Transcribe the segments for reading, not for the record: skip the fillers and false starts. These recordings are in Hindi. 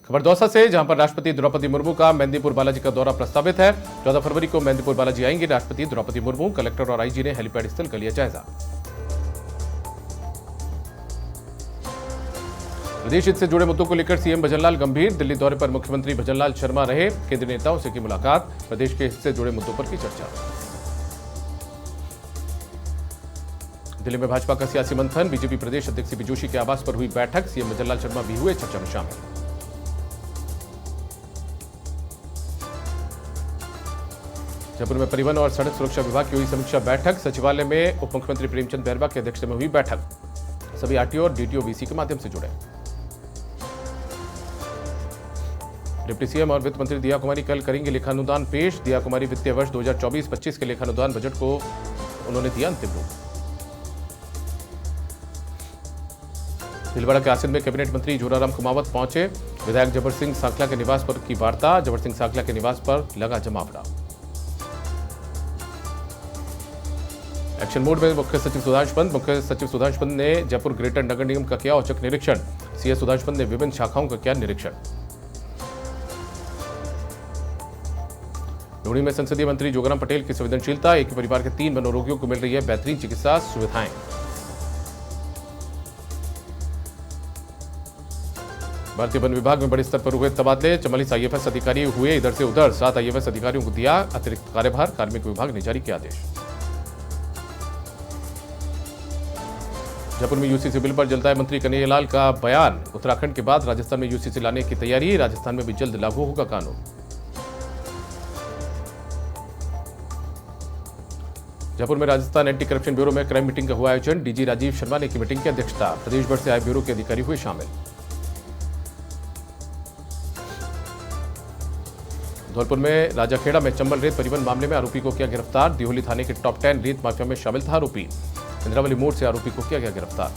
खबर दौसा से, जहां पर राष्ट्रपति द्रौपदी मुर्मू का मेंदीपुर बालाजी का दौरा प्रस्तावित है। 14 फरवरी को मेंदीपुर बालाजी आएंगे राष्ट्रपति द्रौपदी मुर्मू। कलेक्टर और आईजी ने हेलीपैड स्थल का लिया जायजा। प्रदेश हित से जुड़े मुद्दों को लेकर सीएम भजनलाल गंभीर। दिल्ली दौरे पर मुख्यमंत्री भजनलाल शर्मा रहे। केंद्रीय नेताओं से की मुलाकात। प्रदेश के हित से जुड़े मुद्दों पर की चर्चा। दिल्ली में भाजपा का सियासी मंथन। बीजेपी प्रदेश अध्यक्ष सीपी जोशी के आवास पर हुई बैठक। सीएम भजनलाल शर्मा भी हुए चर्चा में शामिल। जयपुर में परिवहन और सड़क सुरक्षा विभाग की हुई समीक्षा बैठक। सचिवालय में उप मुख्यमंत्री प्रेमचंद बैरवा की अध्यक्षता में हुई बैठक। सभी आरटीओ और डीटीओ वीसी के माध्यम से जुड़े। डिप्टी सीएम और वित्त मंत्री दिया कुमारी कल करेंगे लेखानुदान पेश। दिया कुमारी वित्तीय वर्ष 2024-25 के लेखानुदान बजट को उन्होंने दिया अंतिम रूप। भीलवाड़ा के आसन में कैबिनेट मंत्री जोराराम कुमावत पहुंचे। विधायक जबर सिंह सांखला के निवास पर की वार्ता। जबर सिंह सांखला के निवास पर लगा जमावड़ा। एक्शन मोड में मुख्य सचिव सुधांशु पंत ने जयपुर ग्रेटर नगर निगम का किया औचक निरीक्षण। सीएस सुधांशु पंत ने विभिन्न शाखाओं का किया निरीक्षण। लोहड़ी में संसदीय मंत्री जोगाराम पटेल की संवेदनशीलता। एक ही परिवार के 3 मनोरोगियों को मिल रही है बेहतरीन चिकित्सा सुविधाएं। भारतीय वन विभाग में बड़े स्तर पर हुए तबादले। 44 आईएफएस अधिकारी हुए इधर से उधर। 7 आईएफएस अधिकारियों को दिया अतिरिक्त कार्यभार। कार्मिक विभाग ने जारी किया आदेश। जयपुर में यूसीसी बिल पर जलता है मंत्री कन्हैयालाल का बयान। उत्तराखंड के बाद राजस्थान में यूसीसी लाने की तैयारी। राजस्थान में भी जल्द लागू होगा कानून। जयपुर में राजस्थान एंटी करप्शन ब्यूरो में क्राइम मीटिंग का हुआ आयोजन। डीजी राजीव शर्मा ने की मीटिंग की अध्यक्षता। प्रदेश भर से आए ब्यूरो के अधिकारी हुए शामिल। धौलपुर में राजाखेड़ा में चंबल रेत परिवहन मामले में आरोपी को किया गिरफ्तार। दिहोली थाने के टॉप 10 रेत माफिया में शामिल था आरोपी। इंद्रावली मोड़ से आरोपी को किया गया गिरफ्तार।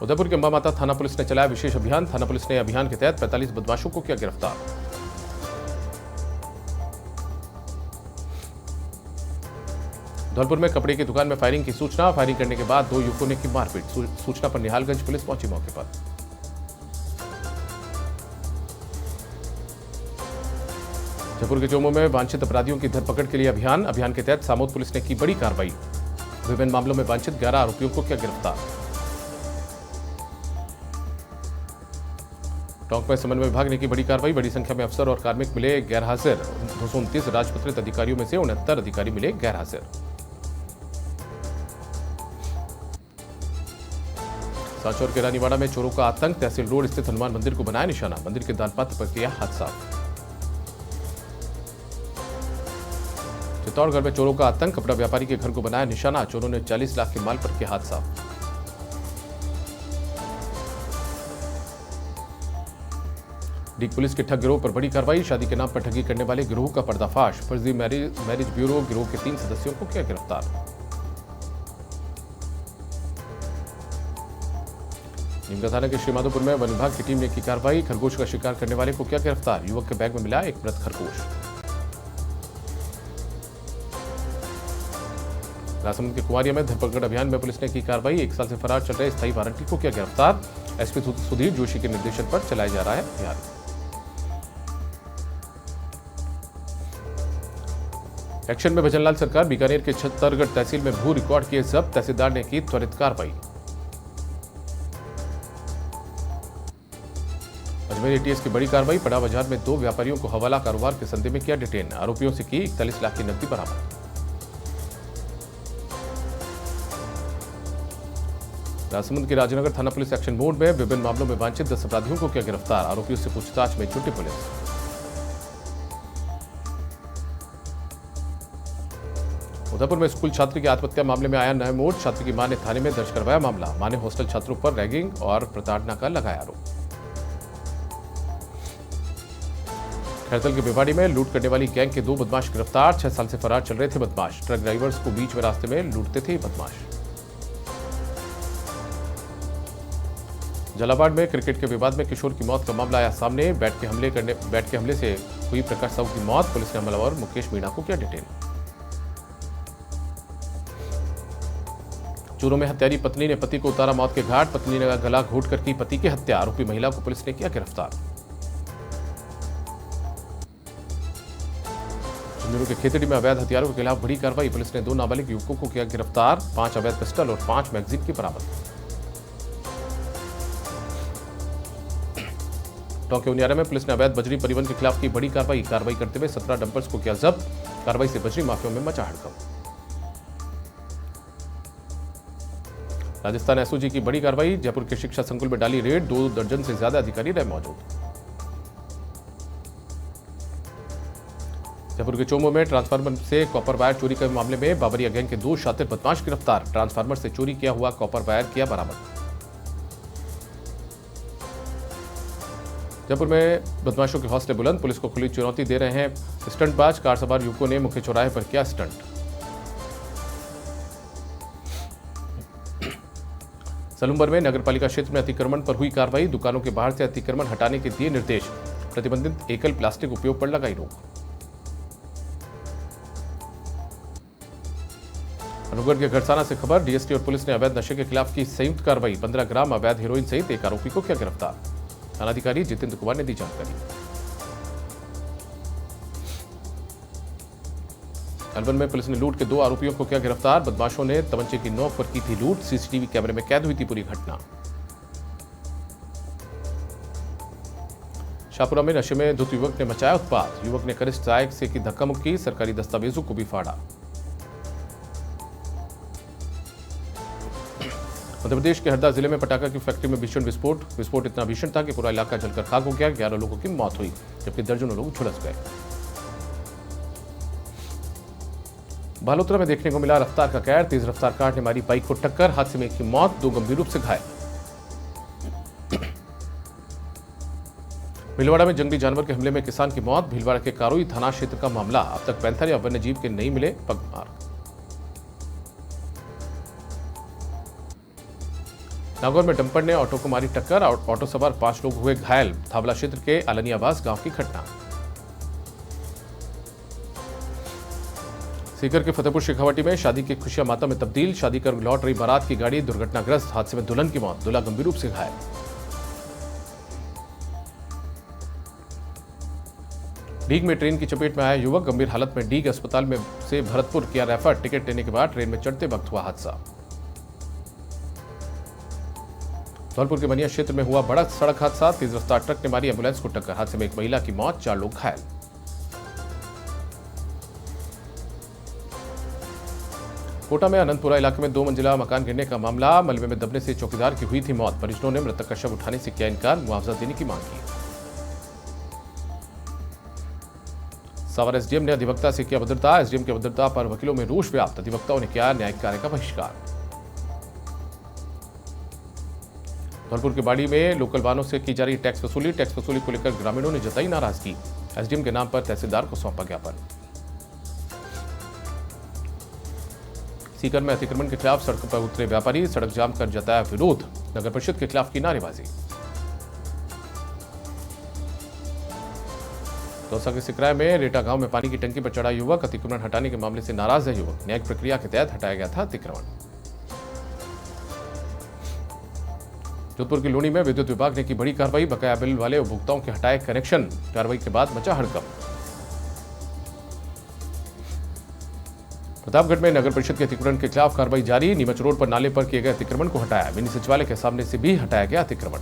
उदयपुर के अंबा माता थाना पुलिस ने चलाया विशेष अभियान। थाना पुलिस ने अभियान के तहत 45 बदमाशों को किया गिरफ्तार। धौलपुर में कपड़े की दुकान में फायरिंग की सूचना। फायरिंग करने के बाद 2 युवकों ने की मारपीट। सूचना पर निहालगंज पुलिस पहुंची मौके पर। जयपुर के चोमू में वांछित अपराधियों की धरपकड़ के लिए अभियान। अभियान के तहत सामोद पुलिस ने की बड़ी कार्रवाई। विभिन्न मामलों में वांछित 11 आरोपियों को किया गिरफ्तार। टोंक में समन्वय विभाग ने की बड़ी कार्रवाई। बड़ी संख्या में अफसर और कार्मिक मिले गैरहाजिर। 229 राजपत्रित अधिकारियों में से 69 अधिकारी मिले गैरहाजिर। सांचौर के रानीवाड़ा में चोरों का आतंक। तहसील रोड स्थित हनुमान मंदिर को बनाया निशाना। मंदिर के दानपात्र पर किया हादसा। चित्तौड़गढ़ में चोरों का आतंक। कपड़ा व्यापारी के घर को बनाया निशाना। चोरों ने 40 लाख के माल पर किया हादसा। डीग पुलिस के ठग गिरोह पर बड़ी कार्रवाई। शादी के नाम पर ठगी करने वाले गिरोह का पर्दाफाश। फर्जी मैरिज ब्यूरो गिरोह के 3 सदस्यों को किया गिरफ्तार। नीमका थाना के श्रीमाधोपुर में वन विभाग की टीम ने की कार्रवाई। खरगोश का शिकार करने वाले को किया गिरफ्तार। युवक के बैग में मिला एक मृत खरगोश। राजसमंद के कुंवारिया में धरपकड़ अभियान में पुलिस ने की कार्रवाई। 1 साल से फरार चल रहे स्थायी वारंटी को किया गिरफ्तार। एसपी सुधीर जोशी के निर्देशन पर चलाया जा रहा है अभियान। एक्शन में भजनलाल सरकार। बीकानेर के छत्तरगढ़ तहसील में भू रिकॉर्ड किए जब्त। तहसीलदार ने की त्वरित कार्रवाई। अजमेर एटीएस की बड़ी कार्रवाई। पड़ा बाजार में 2 व्यापारियों को हवाला कारोबार के संदेह में किया डिटेन। आरोपियों से की 41 लाख की नकदी बरामद। राजसमंद की राजनगर थाना पुलिस एक्शन मोड में। विभिन्न मामलों में वांछित 10 अपराधियों को किया गिरफ्तार। आरोपियों से पूछताछ में जुटी पुलिस। उदयपुर में स्कूल छात्र की आत्महत्या मामले में आया नया मोड़। छात्र की मां ने थाने में दर्ज करवाया मामला। मां ने हॉस्टल छात्रों पर रैगिंग और प्रताड़ना का लगाया आरोप। खैरतल के भिवाड़ी में लूट करने वाली गैंग के 2 बदमाश गिरफ्तार। 6 साल से फरार चल रहे थे बदमाश। ट्रक ड्राइवर्स को बीच में रास्ते में लूटते थे बदमाश। झालावाड़ में क्रिकेट के विवाद में किशोर की मौत का मामला आया सामने। बैट के हमले से हुई प्रकाश साहू की मौत। पुलिस ने हमलावर मुकेश मीणा को किया डिटेन। चूरू में हत्यारी पत्नी ने पति को उतारा मौत के घाट, पत्नी ने गला घोट कर की पति की हत्या, आरोपी महिला को पुलिस ने किया गिरफ्तार। झुंझुनू के खेतड़ी में अवैध हथियारों के खिलाफ बड़ी कार्रवाई, पुलिस ने 2 नाबालिग युवकों को किया गिरफ्तार, 5 अवैध पिस्टल और 5 मैगजीन की बरामद। टोंक उनियारा में पुलिस ने अवैध बजरी परिवहन के खिलाफ की बड़ी कार्रवाई करते हुए 17 डंपर्स को किया जब्त, कार्रवाई से बजरी माफियों में मचा हड़कंप। राजस्थान एसओजी की बड़ी कार्रवाई, जयपुर के शिक्षा संकुल में डाली रेड, 2 दर्जन से ज्यादा अधिकारी रहे मौजूद। जयपुर के चोमो में ट्रांसफार्मर से कॉपर वायर चोरी के मामले में बाबरिया गैंग के 2 शातिर बदमाश गिरफ्तार, ट्रांसफार्मर से चोरी किया हुआ कॉपर वायर किया बरामद। जयपुर में बदमाशों के हौसले बुलंद, पुलिस को खुली चुनौती दे रहे हैं स्टंटबाज, कार सवार युवकों ने मुख्य चौराहे पर किया स्टंट। सलूम्बर में नगरपालिका क्षेत्र में अतिक्रमण पर हुई कार्रवाई, दुकानों के बाहर से अतिक्रमण हटाने के दिए निर्देश, प्रतिबंधित एकल प्लास्टिक उपयोग पर लगाई रोक। अनूपगढ़ के घरसाना से खबर, डीएसटी और पुलिस ने अवैध नशे के खिलाफ की संयुक्त कार्रवाई, 15 ग्राम अवैध हेरोइन सहित एक आरोपी को किया गिरफ्तार, थानाधिकारी जितेंद्र कुमार ने दी जानकारी। अलवर में पुलिस ने लूट के 2 आरोपियों को किया गिरफ्तार, बदमाशों ने तमंचे की नोक पर की थी लूट, सीसीटीवी कैमरे में कैद हुई थी पूरी घटना। शाहपुरा में नशे में धुत युवक ने मचाया उत्पात, युवक ने कनिष्ठ सहायक से की धक्का मुक्की, सरकारी दस्तावेजों को भी फाड़ा। मध्य प्रदेश के हरदा जिले में पटाखा की फैक्ट्री में भीषण विस्फोट इतना भीषण था कि पूरा इलाका जलकर खाक हो गया, 11 लोगों की मौत हुई जबकि दर्जनों लोग झुलस गए। बालोतरा में देखने को मिला रफ्तार का कहर, तेज रफ्तार कार ने मारी बाइक को टक्कर, हादसे में एक की मौत, 2 गंभीर रूप से घायल। भीलवाड़ा में जंगली जानवर के हमले में किसान की मौत, भीलवाड़ा के कारोई थाना क्षेत्र का मामला, अब तक पैंथर या वन्य जीव के नहीं मिले पगमार। नागौर में डंपर ने ऑटो को मारी टक्कर, ऑटो सवार 5 लोग हुए घायल, थावला क्षेत्र के आलनियाबास गांव की घटना। सीकर के फतेहपुर शेखावाटी में शादी की खुशियां मातम में तब्दील, शादी कर लौट रही बारात की गाड़ी दुर्घटनाग्रस्त, हादसे में दुल्हन की मौत, दूल्हा गंभीर रूप से घायल। डीग में ट्रेन की चपेट में आया युवक, गंभीर हालत में डीग अस्पताल में से भरतपुर किया रेफर, टिकट लेने के बाद ट्रेन में चढ़ते वक्त हुआ हादसा। धौलपुर के बनिया क्षेत्र में हुआ बड़ा सड़क हादसा, तेज रफ्तार ट्रक ने मारी एम्बुलेंस को टक्कर, हादसे में एक महिला की मौत, 4 लोग घायल। कोटा में अनंतपुरा इलाके में 2 मंजिला मकान गिरने का मामला, मलबे में दबने से चौकीदार की हुई थी मौत, परिजनों ने मृतक का शव उठाने से किया इनकार, मुआवजा देने की मांग की। सावर एसडीएम ने अधिवक्ता से किया अभद्रता, एसडीएम की अभद्रता पर वकीलों में रोष व्याप्त, अधिवक्ताओं ने किया न्यायिक कार्य का बहिष्कार। धौलपुर के बाड़ी में लोकल वाहनों से की जा रही टैक्स वसूली को लेकर ग्रामीणों ने जताई नाराजगी, एसडीएम के नाम पर तहसीलदार को सौंपा ज्ञापन। सीकर में अतिक्रमण के खिलाफ सड़क पर उतरे व्यापारी, सड़क जाम कर जताया विरोध, नगर परिषद के खिलाफ की नारेबाजी। दौसा के सिकराय में रेटा गांव में पानी की टंकी पर चढ़ा युवक, अतिक्रमण हटाने के मामले से नाराज है युवक, न्यायिक प्रक्रिया के तहत हटाया गया था अतिक्रमण। जोधपुर की लूणी में विद्युत विभाग ने की बड़ी कार्रवाई, बकाया बिल वाले उपभोक्ताओं के हटाए कनेक्शन, कार्रवाई के बाद मचा हड़कंप। प्रतापगढ़ में नगर परिषद के अतिक्रमण के खिलाफ कार्रवाई जारी, नीमच रोड पर नाले पर किए गए अतिक्रमण को हटाया, मिनी सचिवालय के सामने से भी हटाया गया अतिक्रमण।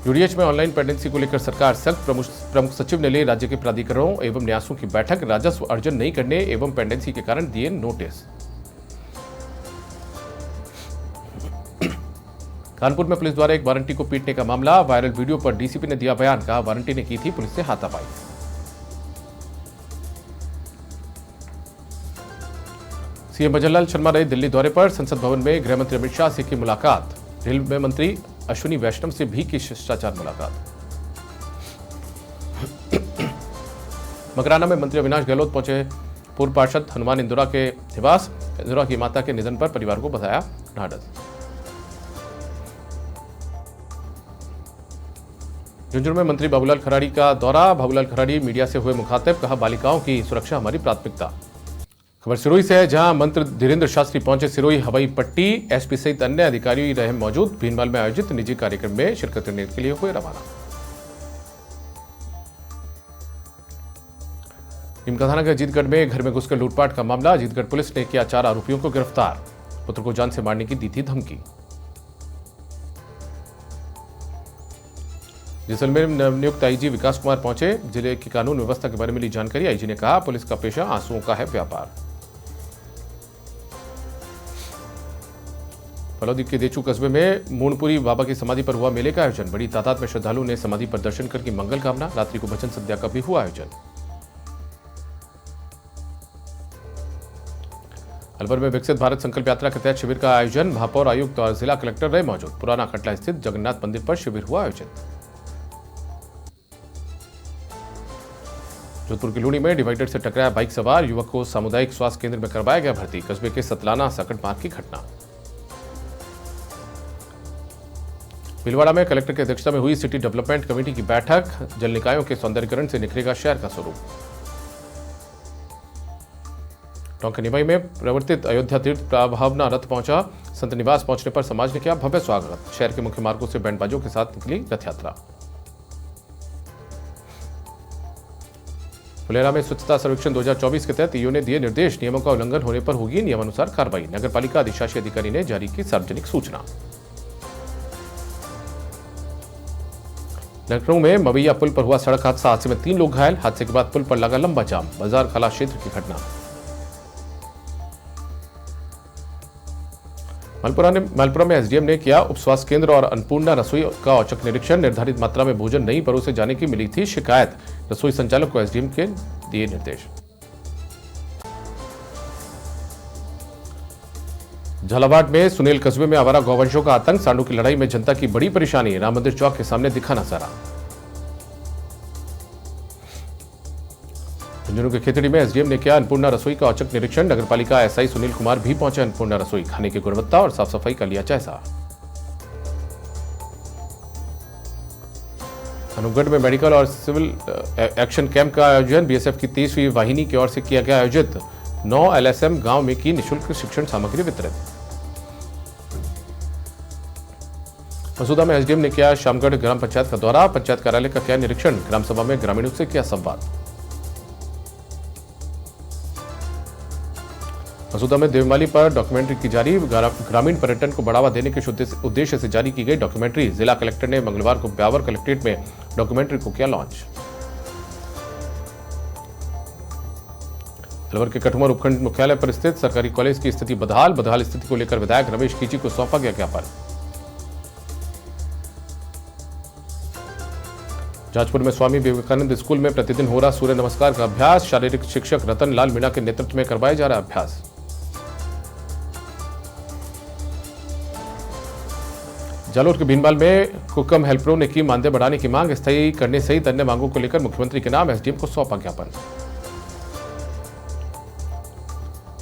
यूडीएच में ऑनलाइन पेंडेंसी को लेकर सरकार सख्त, प्रमुख सचिव ने ली राज्य के प्राधिकरणों एवं न्यासों की बैठक, राजस्व अर्जन नहीं करने एवं पेंडेंसी के कारण दिए नोटिस। कानपुर में पुलिस द्वारा एक वारंटी को पीटने का मामला, वायरल वीडियो पर डीसीपी ने दिया बयान, कहा वारंटी ने की थी पुलिस से हाथापाई। सीएम भजनलाल शर्मा रहे दिल्ली दौरे पर, संसद भवन में गृह मंत्री अमित शाह से की मुलाकात, रेलवे मंत्री अश्विनी वैष्णव से भी की शिष्टाचार मुलाकात। मकराना में मंत्री अविनाश गहलोत पहुंचे पूर्व पार्षद हनुमान इंदौरा के निवास, इंदौरा की माता के निधन पर परिवार को बताया ढाढ़स। झुंझुनू में मंत्री बाबूलाल खराड़ी का दौरा, बाबूलाल खराड़ी मीडिया से हुए मुखातिब, कहा बालिकाओं की सुरक्षा हमारी प्राथमिकता। खबर सिरोही से है, जहां मंत्री धीरेन्द्र शास्त्री पहुंचे सिरोही हवाई पट्टी। एसपी सहित अन्य अधिकारी रहे मौजूद। भीनमाल में आयोजित निजी कार्यक्रम में शिरकत करने के लिए हुए रवाना। नीमका थाना के अजीतगढ़ में घर में घुसकर लूटपाट का मामला। अजीतगढ़ पुलिस ने किया 4 आरोपियों को गिरफ्तार। पुत्र को जान से मारने की दी थी धमकी। जैसलमेर में नवनियुक्त आईजी विकास कुमार पहुंचे। जिले की कानून व्यवस्था के बारे में ली जानकारी। आईजी ने कहा, पुलिस का पेशा आंसुओं का है व्यापार। फलौदी के देचू कस्बे में मूनपुरी बाबा की समाधि पर हुआ मेले का आयोजन। बड़ी तादाद में श्रद्धालुओं ने समाधि पर दर्शन कर की मंगल कामना। रात्रि को भजन संध्या का भी हुआ आयोजन। अलवर में विकसित भारत संकल्प यात्रा के तहत शिविर का आयोजन। महापौर, आयुक्त और जिला कलेक्टर रहे मौजूद। पुराना खटला स्थित जगन्नाथ मंदिर पर शिविर हुआ आयोजित। जोधपुर की लूणी में डिवाइडर से टकराया बाइक सवार। युवक को सामुदायिक स्वास्थ्य केंद्र में करवाया गया भर्ती। कस्बे के सतलाना सकट मार्ग की घटना। भीलवाड़ा में कलेक्टर की अध्यक्षता में हुई सिटी डेवलपमेंट कमेटी की बैठक। जल निकायों के सौंदर्यीकरण से निखरेगा शहर का स्वरूप। टोंक निवाई में प्रवर्तित अयोध्या तीर्थ भावना रथ पहुंचा। संत निवास पहुंचने पर समाज ने किया भव्य स्वागत। शहर के मुख्य मार्गों से बैंडबाजों के साथ निकली रथ यात्रा। फुलेरा में स्वच्छता सर्वेक्षण 2024 के तहत ईओ ने दिए निर्देश। नियमों का उल्लंघन होने पर होगी नियमानुसार कार्रवाई। नगरपालिका अधिशासी अधिकारी ने जारी की सार्वजनिक सूचना। लखनऊ में मवैया पुल पर हुआ सड़क हादसा। हादसे में 3 लोग घायल। हादसे के बाद पुल पर लगा लंबा जाम। बाजार खला क्षेत्र की घटना। मालपुरा में एसडीएम ने किया उप स्वास्थ्य केंद्र और अन्नपूर्णा रसोई का औचक निरीक्षण। निर्धारित मात्रा में भोजन नहीं परोसे जाने की मिली थी शिकायत। रसोई संचालक को एसडीएम के दिए निर्देश। झालावाड़ में सुनेल कस्बे में आवारा गौवंशों का आतंक। सांडों की लड़ाई में जनता की बड़ी परेशानी। राम मंदिर चौक के सामने दिखा नजारा। झुंझुनू के खेतड़ी में एसडीएम ने किया अन्नपूर्णा रसोई का औचक निरीक्षण। नगरपालिका एसआई सुनील कुमार भी पहुंचे अन्नपूर्णा रसोई। खाने की गुणवत्ता और साफ सफाई का लिया जायजा। अनूपगढ़ में मेडिकल और सिविल एक्शन कैंप का आयोजन। बीएसएफ की 30वीं वाहिनी की ओर से किया गया आयोजित। 9 एलएसएम गांव में की निःशुल्क शिक्षण सामग्री वितरित। मसूदा में एसडीएम ने किया शामगढ़ ग्राम पंचायत का दौरा। पंचायत कार्यालय का किया निरीक्षण। ग्राम सभा में ग्रामीणों से किया संवाद। मसूदा में देवमाली पर डॉक्यूमेंट्री की जारी। ग्रामीण पर्यटन को बढ़ावा देने के उद्देश्य से जारी की गई डॉक्यूमेंट्री। जिला कलेक्टर ने मंगलवार को ब्यावर कलेक्ट्रेट में डॉक्यूमेंट्री को किया लॉन्च। अलवर के कठुआ उपखंड मुख्यालय पर स्थित सरकारी कॉलेज की स्थिति बदहाल स्थिति को लेकर विधायक रमेश कीची को सौंपा गया ज्ञापन। जाजपुर में स्वामी विवेकानंद स्कूल में प्रतिदिन हो रहा सूर्य नमस्कार का अभ्यास। शारीरिक शिक्षक रतन लाल मीणा के नेतृत्व में करवाया जा रहा अभ्यास। जालोर के भीनमाल में कुकम हेल्परों ने की मानदेय बढ़ाने की मांग। स्थायी करने सहित अन्य मांगों को लेकर मुख्यमंत्री के नाम एसडीएम को सौंपा ज्ञापन।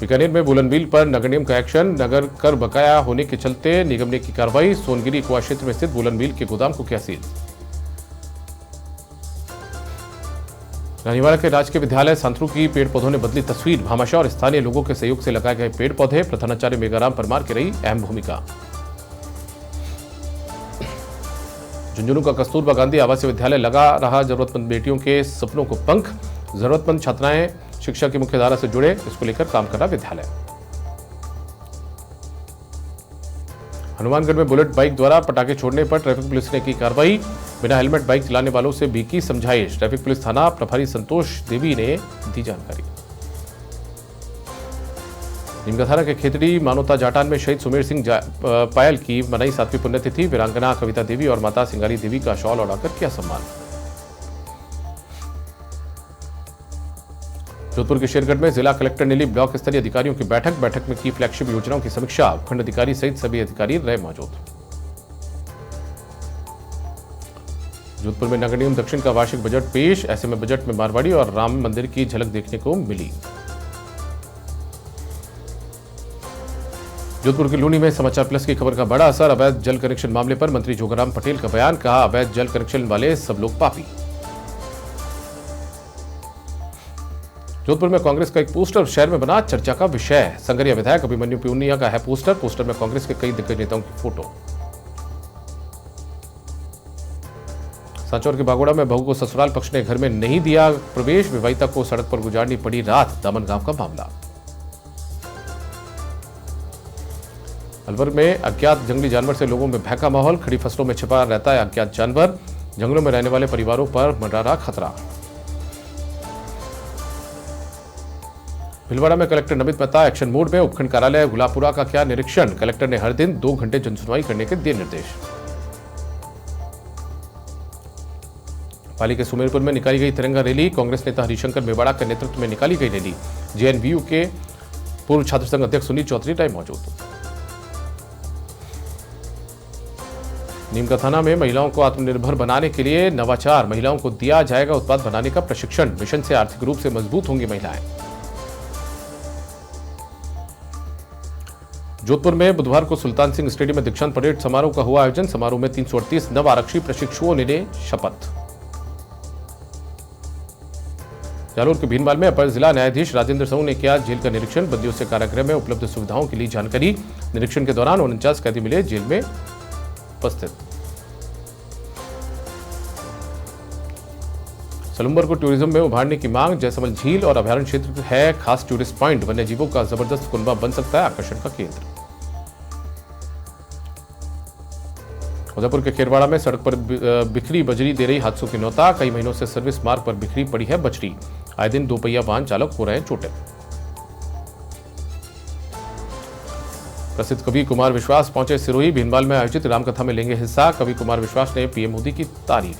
बीकानेर में बुलंद बिल पर नगर निगम का एक्शन। नगर कर बकाया होने के चलते निगम ने की कार्रवाई। सोनगिरी कुआ क्षेत्र में स्थित बुलंद बिल के गोदाम को किया सील। रानीवाड़ा के राजकीय विद्यालय सांथरू की पेड़ पौधों ने बदली तस्वीर। भामाशाह और स्थानीय लोगों के सहयोग से लगाए गए पेड़ पौधे। प्रधानाचार्य मेघाराम परमार की रही अहम भूमिका। झुंझुनू का कस्तूरबा गांधी आवासीय विद्यालय लगा रहा जरूरतमंद बेटियों के सपनों को पंख। जरूरतमंद छात्राएं शिक्षा की मुख्य धारा से जुड़े, इसको लेकर काम कर रहा विद्यालय। हनुमानगढ़ में बुलेट बाइक द्वारा पटाखे छोड़ने पर ट्रैफिक पुलिस ने की कार्रवाई। बिना हेलमेट बाइक चलाने वालों से भी की समझाइश। ट्रैफिक पुलिस थाना प्रभारी संतोष देवी ने दी जानकारी। नीमका थाना के खेतड़ी मानोता जाटान में शहीद सुमेर सिंह पायल की मनाई 7वीं पुण्यतिथि। वीरांगना कविता देवी और माता सिंगारी देवी का शॉल उड़ाकर किया सम्मान। जोधपुर के शेरगढ़ में जिला कलेक्टर ने ली ब्लॉक स्तरीय अधिकारियों की बैठक में की फ्लैगशिप योजनाओं की समीक्षा। खंड अधिकारी सहित सभी अधिकारी रहे मौजूद। जोधपुर में नगर निगम दक्षिण का वार्षिक बजट पेश। ऐसे में बजट में मारवाड़ी और राम मंदिर की झलक देखने को मिली। जोधपुर की लूनी में समाचार प्लस की खबर का बड़ा असर। अवैध जल कनेक्शन मामले पर मंत्री जोगाराम पटेल का बयान। कहा, अवैध जल कनेक्शन वाले सब लोग पापी। जोधपुर में कांग्रेस का एक पोस्टर शहर में बना चर्चा का विषय। संगरिया विधायक अभिमन्यु पूनिया का है पोस्टर। पोस्टर में कांग्रेस के कई दिग्गज नेताओं की फोटो। सांचौर के बागोड़ा में बहू को ससुराल पक्ष ने घर में नहीं दिया प्रवेश। विवाहिता को सड़क पर गुजारनी पड़ी रात। दामन गांव का मामला। अलवर में अज्ञात जंगली जानवर से लोगों में भयका माहौल। खड़ी फसलों में छिपा रहता है अज्ञात जानवर। जंगलों में रहने वाले परिवारों पर मंडरा खतरा। भिलवाड़ा में collector Namit Mehta action mode में। उपखंड कार्यालय गुलाबपुरा का किया निरीक्षण। कलेक्टर ने हर दिन 2 घंटे जनसुनवाई करने के दिए निर्देश। पाली के सुमेरपुर में निकाली गई तिरंगा रैली। कांग्रेस नेता हरिशंकर मेवाड़ा के नेतृत्व में निकाली गई रैली। जेएनवीयू के पूर्व छात्र संघ अध्यक्ष सुनील चौधरी रहे मौजूद। नीमका थाना में महिलाओं को आत्मनिर्भर बनाने के लिए नवाचार। महिलाओं को दिया जाएगा उत्पाद बनाने का प्रशिक्षण। मिशन से आर्थिक रूप से मजबूत होंगी महिलाएं। जोधपुर में बुधवार को सुल्तान सिंह स्टेडियम में दीक्षांत परेड समारोह का हुआ आयोजन। समारोह में 338 नव आरक्षी प्रशिक्षुओं ने ली शपथ। जालोर के भीनमाल में अपर जिला न्यायाधीश राजेंद्र साहू ने किया जेल का निरीक्षण। बंदियों से कारागृह में उपलब्ध सुविधाओं की ली जानकारी। निरीक्षण के दौरान 49 कैदी मिले जेल में उपस्थित। सलूम्बर को टूरिज्म में उभारने की मांग। जयसमल झील और अभयारण्य क्षेत्र है खास टूरिस्ट पॉइंट। वन्य जीवों का जबरदस्त कुनबा बन सकता है आकर्षण का केंद्र। उदयपुर के खेरवाड़ा में सड़क पर बिखरी बजरी दे रही हादसों की नौता। कई महीनों से सर्विस मार्ग पर बिखरी पड़ी है बजरी। आए दिन 2 पहिया वाहन चालक हो रहे हैं चोटिल। प्रसिद्ध कवि कुमार विश्वास पहुंचे सिरोही। भीनमाल में आयोजित रामकथा में लेंगे हिस्सा। कवि कुमार विश्वास ने पीएम मोदी की तारीफ।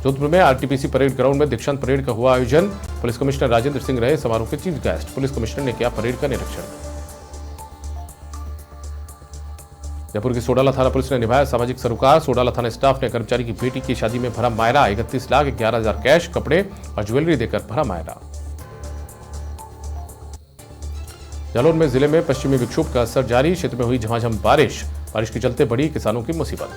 जोधपुर में आरटीपीसी परेड ग्राउंड में दीक्षांत परेड का हुआ आयोजन। पुलिस कमिश्नर राजेंद्र सिंह रहे समारोह के चीफ गेस्ट। पुलिस कमिश्नर ने किया परेड का निरीक्षण। जयपुर की सोडाला थाना पुलिस ने निभाया सामाजिक सरोकार। सोडाला थाना स्टाफ ने कर्मचारी की बेटी की शादी में भरा मायरा। 31,11,000 कैश, कपड़े और ज्वेलरी देकर भरा मायरा। जालौर में जिले में पश्चिमी विक्षोभ का असर जारी। क्षेत्र में हुई झमाझम बारिश के चलते बढ़ी किसानों की मुसीबत।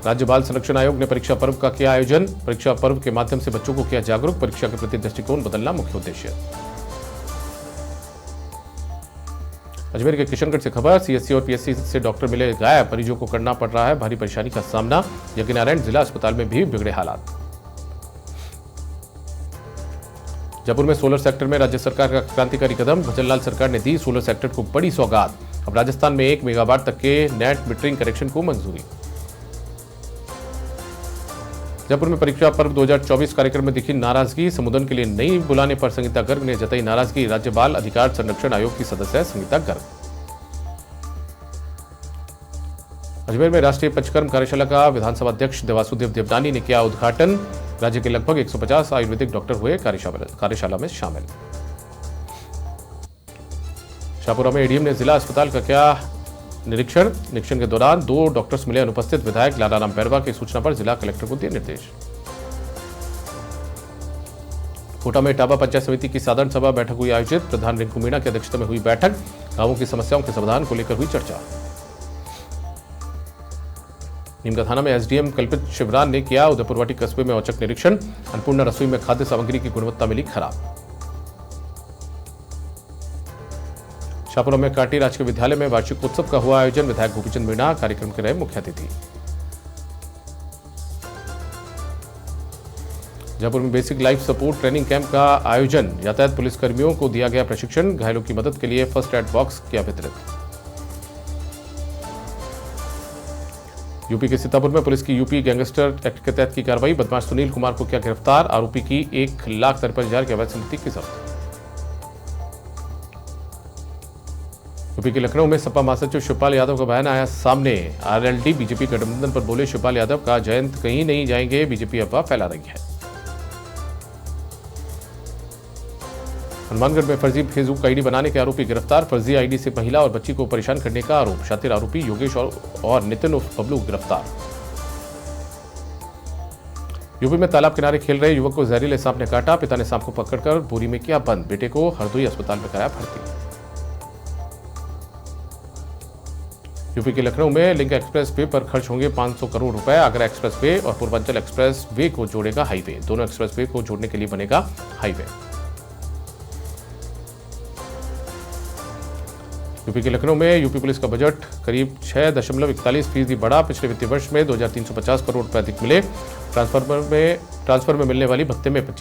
राज्य बाल संरक्षण आयोग ने परीक्षा पर्व का किया आयोजन। परीक्षा पर्व के माध्यम से बच्चों को किया जागरूक। परीक्षा के प्रति दृष्टिकोण बदलना मुख्य उद्देश्य। अजमेर के किशनगढ़ से खबर। सीएससी और पीएससी से डॉक्टर मिले गायब। मरीजों को करना पड़ रहा है भारी परेशानी का सामना। यज्ञनारायण जिला अस्पताल में भी बिगड़े हालात। जयपुर में सोलर सेक्टर में राज्य सरकार का क्रांतिकारी कदम। भजनलाल सरकार ने दी सोलर सेक्टर को बड़ी सौगात। अब राजस्थान में 1 मेगावाट तक के नेट मीटरिंग कनेक्शन को मंजूरी। जयपुर में परीक्षा पर्व 2024 कार्यक्रम में दिखी नाराजगी। संबोधन के लिए नहीं बुलाने पर संगीता गर्ग ने जताई नाराजगी। राज्य बाल अधिकार संरक्षण आयोग की सदस्य है संगीता गर्ग। अजमेर में राष्ट्रीय पंचकर्म कार्यशाला का विधानसभा अध्यक्ष देवासुदेव देवनानी ने किया उद्घाटन। राज्य के लगभग 150 आयुर्वेदिक डॉक्टर हुए कार्यशाला में शामिल। शाहपुरा में एडीएम ने जिला अस्पताल का किया निरीक्षण के दौरान 2 डॉक्टर्स मिले अनुपस्थित। विधायक लालाराम बैरवा की सूचना पर जिला कलेक्टर को दिए निर्देश। कोटा में टाबा पंचायत समिति की साधारण सभा बैठक हुई आयोजित। प्रधान रिंकू मीणा की अध्यक्षता में हुई बैठक। गांवों की समस्याओं के समाधान को लेकर हुई चर्चा। नीमका थाना में एसडीएम कल्पित शिवरान ने किया उदयपुरवाटी कस्बे में औचक निरीक्षण। अन्नपूर्णा रसोई में खाद्य सामग्री की गुणवत्ता मिली खराब। शाहपुरा में कांटी राजकीय विद्यालय में वार्षिक उत्सव का हुआ आयोजन। विधायक गोपीचंद मीणा कार्यक्रम के रहे मुख्य अतिथि। जयपुर में basic life support training camp का आयोजन। यातायात पुलिस कर्मियों को दिया गया प्रशिक्षण। घायलों की मदद के लिए फर्स्ट एड बॉक्स किया वितरित। यूपी के सीतापुर में पुलिस की यूपी गैंगस्टर एक्ट के तहत की कार्रवाई। बदमाश सुनील कुमार को किया गिरफ्तार। आरोपी की 1,53,000 की अवैध संपत्ति की जब्त। यूपी के लखनऊ में सपा महासचिव शिवपाल यादव का बयान आया सामने। आरएलडी बीजेपी गठबंधन पर बोले शिवपाल यादव का जयंत कहीं नहीं जाएंगे। बीजेपी अफवाह फैला रही है। हनुमानगढ़ में फर्जी फेसबुक आईडी बनाने के आरोपी गिरफ्तार। फर्जी आईडी से महिला और बच्ची को परेशान करने का आरोप। शातिर आरोपी योगेश और नितिन उर्फ बबलू गिरफ्तार। यूपी में तालाब किनारे खेल रहे युवक को जहरीले सांप ने काटा। पिता ने सांप को पकड़कर बोरी में किया बंद। बेटे को हरदोई अस्पताल में कराया भर्ती। यूपी के लखनऊ में लिंक एक्सप्रेस वे पर खर्च होंगे 500 करोड़ रुपए। आगरा एक्सप्रेस वे और पूर्वांचल एक्सप्रेस वे को जोड़ेगा हाईवे। दोनों एक्सप्रेस वे को जोड़ने के लिए बनेगा हाईवे। यूपी के लखनऊ में यूपी पुलिस का बजट करीब 6.41% बढ़ा। पिछले वित्तीय वर्ष में 2350 करोड़ रुपए अधिक मिले। ट्रांसफर में मिलने वाली भत्ते में